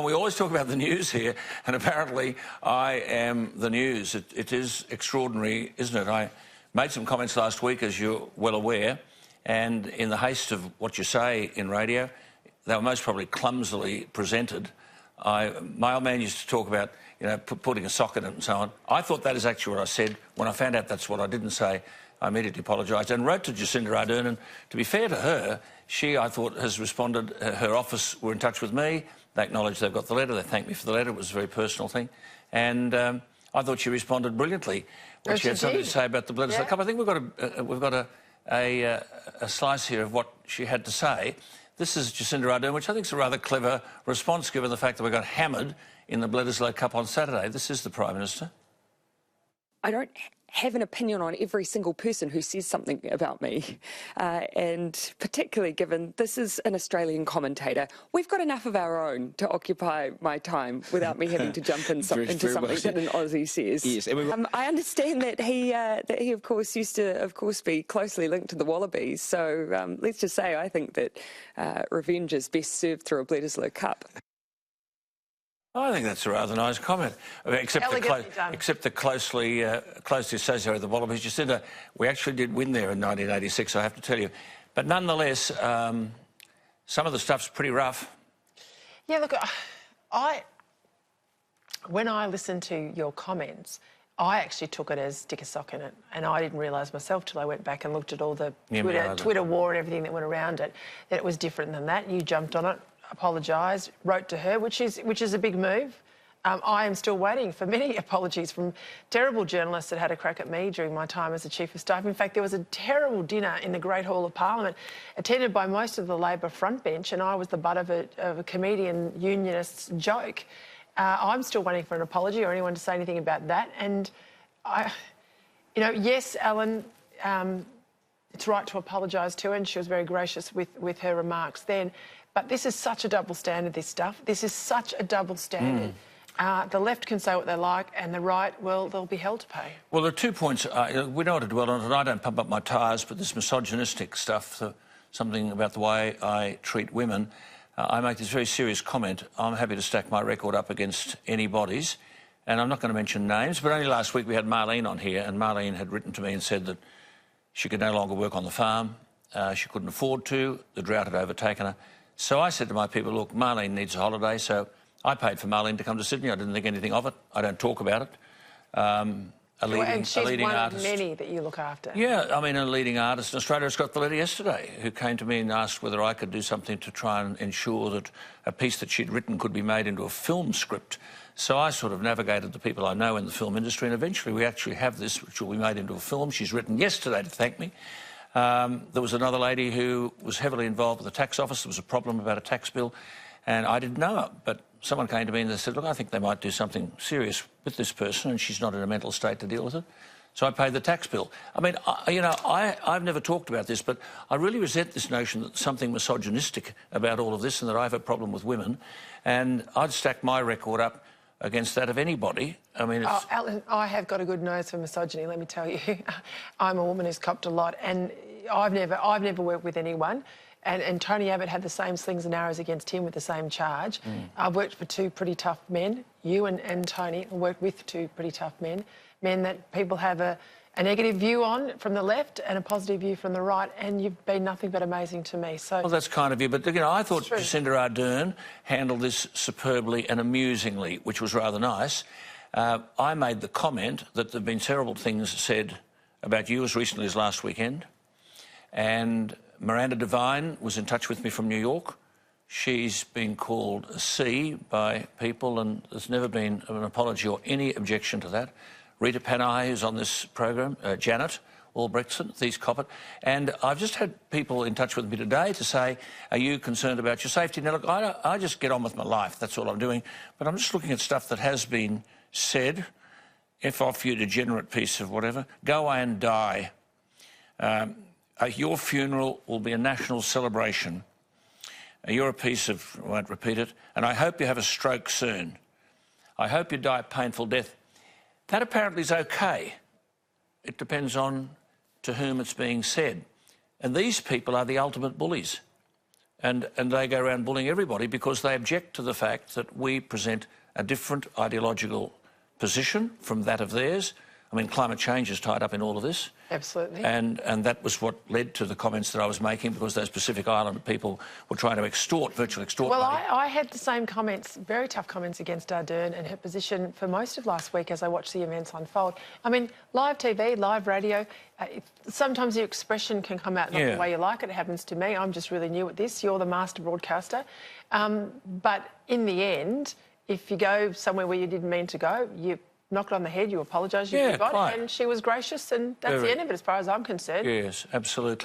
we always talk about the news here, and apparently I am the news. It is extraordinary, isn't it? I made some comments last week, as you're well aware, and in the haste of what you say in radio, they were most probably clumsily presented. My old man used to talk about, you know, putting a sock in it and so on. I thought that is actually what I said. When I found out that's what I didn't say, I immediately apologised and wrote to Jacinda Ardern, and to be fair to her, she, I thought, has responded. Her office were in touch with me. They acknowledged they've got the letter. They thanked me for the letter. It was a very personal thing. And I thought she responded brilliantly when she had something to say about the Bledisloe Cup. I think we've got a slice here of what she had to say. This is Jacinda Ardern, which I think is a rather clever response given the fact that we got hammered in the Bledisloe Cup on Saturday. This is the Prime Minister. I don't have an opinion on every single person who says something about me, and particularly given this is an Australian commentator. We've got enough of our own to occupy my time without me having to jump into something that an Aussie says. Yes, I understand that he, of course, used to, of course, be closely linked to the Wallabies. So let's just say I think that revenge is best served through a Bledisloe Cup. I think that's a rather nice comment, except the closely associated with the Wallabies. Jacinda, we actually did win there in 1986, I have to tell you. But nonetheless, some of the stuff's pretty rough. Yeah, look, when I listened to your comments, I actually took it as stick a sock in it, and I didn't realise myself till I went back and looked at all the Twitter war and everything that went around it, that it was different than that. You jumped on it, apologised, wrote to her, which is a big move. I am still waiting for many apologies from terrible journalists that had a crack at me during my time as the Chief of Staff. In fact, there was a terrible dinner in the Great Hall of Parliament attended by most of the Labor frontbench, and I was the butt of a comedian unionist's joke. I'm still waiting for an apology or anyone to say anything about that. And yes, Alan, it's right to apologise to her, and she was very gracious with her remarks then. But this is such a double standard, this stuff. This is such a double standard. The left can say what they like, and the right, well, they'll be held to pay. Well, there are 2 points. We don't want to dwell on it, and I don't pump up my tyres, but this misogynistic stuff, something about the way I treat women, I make this very serious comment. I'm happy to stack my record up against anybody's, and I'm not going to mention names, but only last week we had Marlene on here, and Marlene had written to me and said that she could no longer work on the farm. She couldn't afford to. The drought had overtaken her. So I said to my people, look, Marlene needs a holiday, so I paid for Marlene to come to Sydney. I didn't think anything of it. I don't talk about it. And she's one of many that you look after. Yeah, I mean, a leading artist in Australia has got the letter yesterday, who came to me and asked whether I could do something to try and ensure that a piece that she'd written could be made into a film script. So I sort of navigated the people I know in the film industry, and eventually we actually have this, which will be made into a film. She's written yesterday to thank me. There was another lady who was heavily involved with the tax office. There was a problem about a tax bill, and I didn't know her, but someone came to me and they said, look, I think they might do something serious with this person, and she's not in a mental state to deal with it. So I paid the tax bill. I mean, I've never talked about this, but I really resent this notion that there's something misogynistic about all of this and that I have a problem with women, and I'd stack my record up against that of anybody. I mean, Alan, I have got a good nose for misogyny, let me tell you. I'm a woman who's copped a lot, and I've never worked with anyone. And Tony Abbott had the same slings and arrows against him with the same charge. I've worked for two pretty tough men. You and Tony worked with two pretty tough men that people have a negative view on from the left and a positive view from the right, and you've been nothing but amazing to me. So, well, that's kind of you, but, you know, I thought Jacinda Ardern handled this superbly and amusingly, which was rather nice. I made the comment that there have been terrible things said about you as recently as last weekend, and Miranda Devine was in touch with me from New York. She's been called a C by people, and there's never been an apology or any objection to that. Rita Panay, who's on this program, Janet Albrechtson, these Coppet. And I've just had people in touch with me today to say, are you concerned about your safety? Now, look, I just get on with my life. That's all I'm doing. But I'm just looking at stuff that has been said. F off, you degenerate piece of whatever. Go away and die. Your funeral will be a national celebration. You're a piece of, I won't repeat it, and I hope you have a stroke soon. I hope you die a painful death. That apparently is okay. It depends on to whom it's being said. And these people are the ultimate bullies. and they go around bullying everybody because they object to the fact that we present a different ideological position from that of theirs. I mean, climate change is tied up in all of this. Absolutely. And that was what led to the comments that I was making, because those Pacific Island people were trying to virtually extort Well, money. I had the same comments, very tough comments against Ardern and her position for most of last week as I watched the events unfold. I mean, live TV, live radio, sometimes the expression can come out not the way you like it. It happens to me. I'm just really new at this. You're the master broadcaster. But in the end, if you go somewhere where you didn't mean to go, you knock it on the head, you apologise, you forgot, and she was gracious, and that's the end of it as far as I'm concerned. Yes, absolutely.